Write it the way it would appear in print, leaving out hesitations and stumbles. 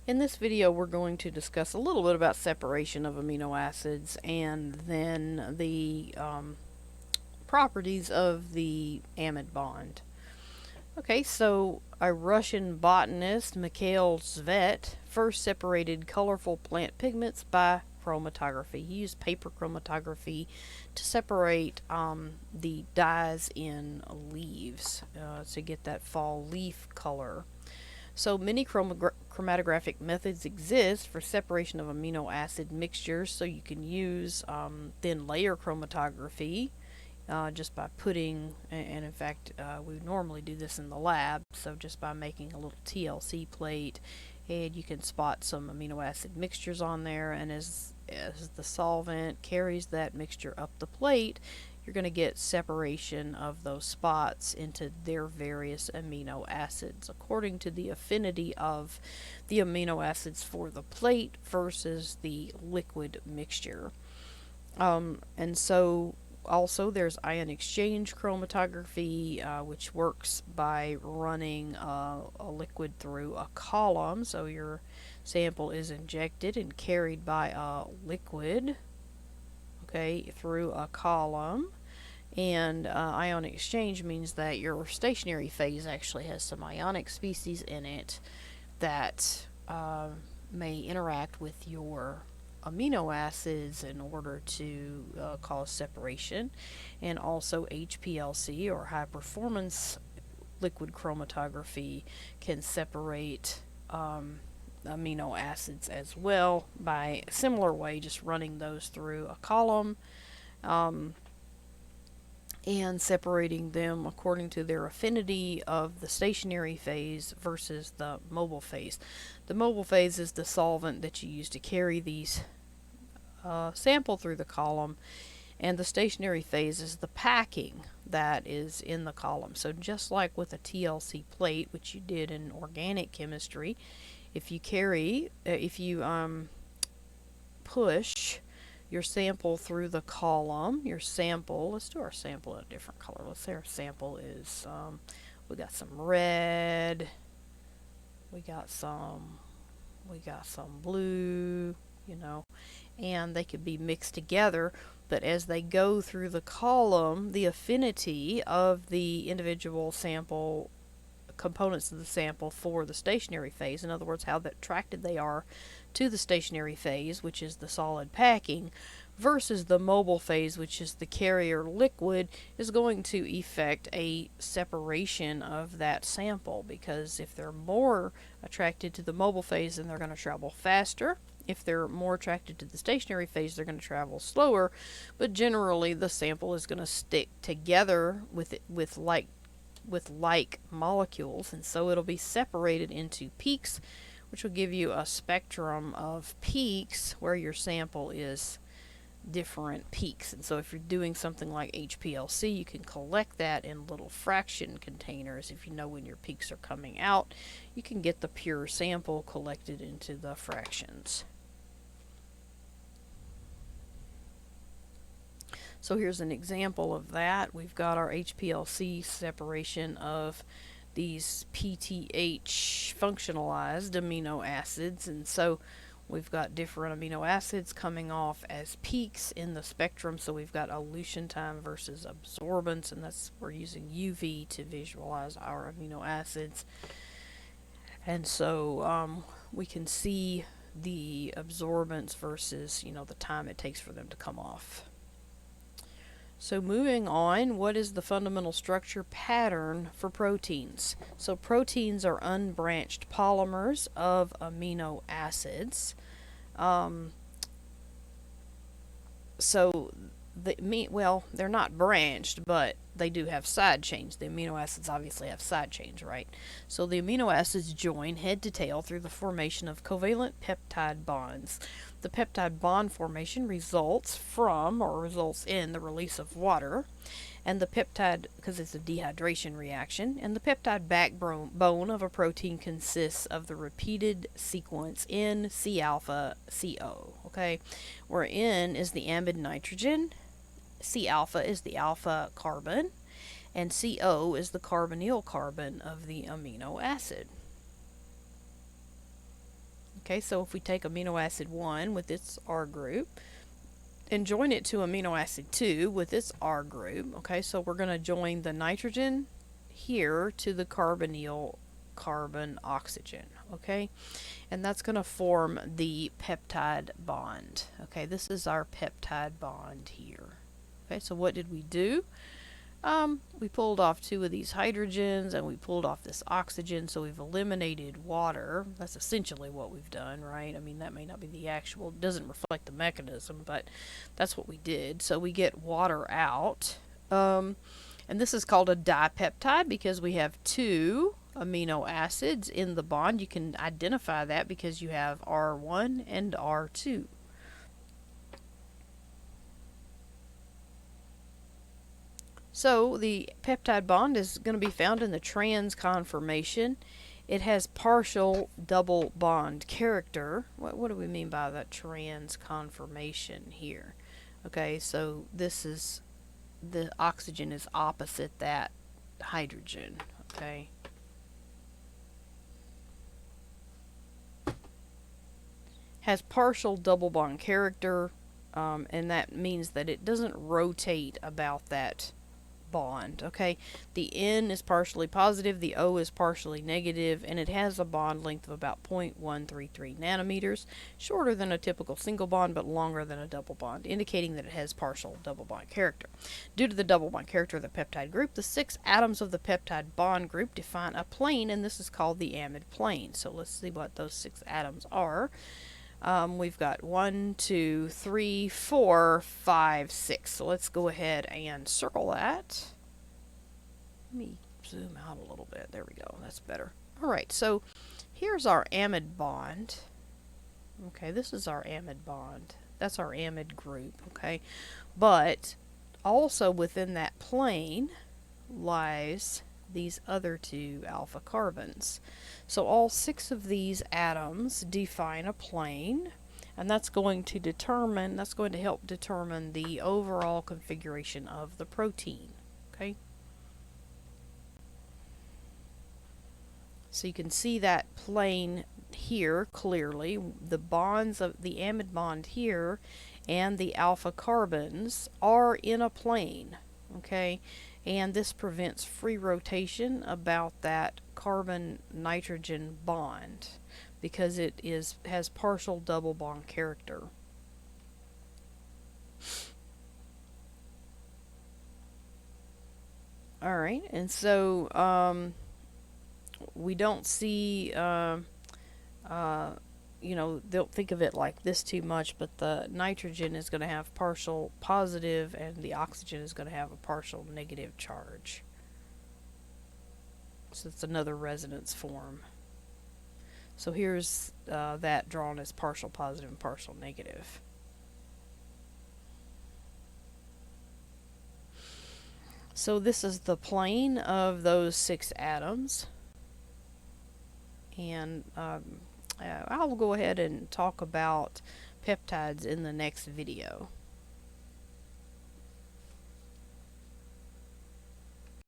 In this video, we're going to discuss a little bit about separation of amino acids and then the properties of the amide bond. Okay, so a Russian botanist, Mikhail Zvet, first separated colorful plant pigments by chromatography. He used paper chromatography to separate the dyes in leaves to get that fall leaf color. So many chromatographic methods exist for separation of amino acid mixtures. So you can use thin layer chromatography just by putting, and in fact, we normally do this in the lab. So just by making a little TLC plate, and you can spot some amino acid mixtures on there, and as the solvent carries that mixture up the plate, you're going to get separation of those spots into their various amino acids according to the affinity of the amino acids for the plate versus the liquid mixture. And so also there's ion exchange chromatography, which works by running a liquid through a column. So your sample is injected and carried by a liquid, okay, through a column. And ionic exchange means that your stationary phase actually has some ionic species in it that may interact with your amino acids in order to cause separation. And also HPLC, or high performance liquid chromatography, can separate amino acids as well by a similar way, just running those through a column. And separating them according to their affinity of the stationary phase versus the mobile phase. The mobile phase is the solvent that you use to carry these sample through the column, and the stationary phase is the packing that is in the column. So just like with a TLC plate, which you did in organic chemistry, if you push your sample through the column, let's do our sample in a different color. Let's say our sample is, we got some red, we got some blue, and they could be mixed together, but as they go through the column, the affinity of the individual sample components of the sample for the stationary phase, in other words, how attracted they are to the stationary phase, which is the solid packing, versus the mobile phase, which is the carrier liquid, is going to effect a separation of that sample, because if they're more attracted to the mobile phase, then they're going to travel faster. If they're more attracted to the stationary phase, they're going to travel slower, but generally the sample is going to stick together with like molecules, and so it'll be separated into peaks, which will give you a spectrum of peaks where your sample is different peaks. And so if you're doing something like HPLC, you can collect that in little fraction containers. If you know when your peaks are coming out, you can get the pure sample collected into the fractions. So here's an example of that. We've got our HPLC separation of these PTH functionalized amino acids, and so we've got different amino acids coming off as peaks in the spectrum. So we've got elution time versus absorbance, and we're using UV to visualize our amino acids. And so we can see the absorbance versus the time it takes for them to come off. So moving on, what is the fundamental structure pattern for proteins? So proteins are unbranched polymers of amino acids. They're not branched, but they do have side chains. The amino acids obviously have side chains, right? So the amino acids join head to tail through the formation of covalent peptide bonds. The peptide bond formation results in the release of water, and the peptide, because it's a dehydration reaction, and the peptide backbone of a protein consists of the repeated sequence N, C alpha, CO, okay? Where N is the amide nitrogen, C alpha is the alpha carbon, and CO is the carbonyl carbon of the amino acid. Okay, so if we take amino acid 1 with its R group and join it to amino acid 2 with its R group, okay, so we're going to join the nitrogen here to the carbonyl carbon oxygen, okay, and that's going to form the peptide bond. Okay, this is our peptide bond here. Okay, so what did we do? We pulled off 2 of these hydrogens and we pulled off this oxygen, so we've eliminated water. That's essentially what we've done, right? I mean, that may not be the actual, doesn't reflect the mechanism, but that's what we did. So we get water out. And this is called a dipeptide because we have 2 amino acids in the bond. You can identify that because you have R1 and R2. So the peptide bond is going to be found in the trans conformation. It has partial double bond character. What do we mean by that trans conformation here? Okay, so this is, the oxygen is opposite that hydrogen. Okay. Has partial double bond character, and that means that it doesn't rotate about that bond. Okay, the N is partially positive, the O is partially negative, and it has a bond length of about 0.133 nanometers, shorter than a typical single bond but longer than a double bond, indicating that it has partial double bond character. Due to the double bond character of the peptide group, the 6 atoms of the peptide bond group define a plane, and this is called the amide plane. So let's see what those 6 atoms are. We've got 1, 2, 3, 4, 5, 6. So let's go ahead and circle that. Let me zoom out a little bit. There we go. That's better. Alright, so here's our amide bond. Okay, this is our amide bond. That's our amide group, okay? But also within that plane lies these other 2 alpha carbons. So all 6 of these atoms define a plane, and that's going to help determine the overall configuration of the protein. Okay? So you can see that plane here clearly. The bonds of the amide bond here and the alpha carbons are in a plane. Okay? And this prevents free rotation about that carbon-nitrogen bond because it has partial double bond character. Alright, and so we don't see, don't think of it like this too much, but the nitrogen is going to have partial positive and the oxygen is going to have a partial negative charge. So it's another resonance form. So here's that drawn as partial positive and partial negative. So this is the plane of those 6 atoms. And I'll go ahead and talk about peptides in the next video.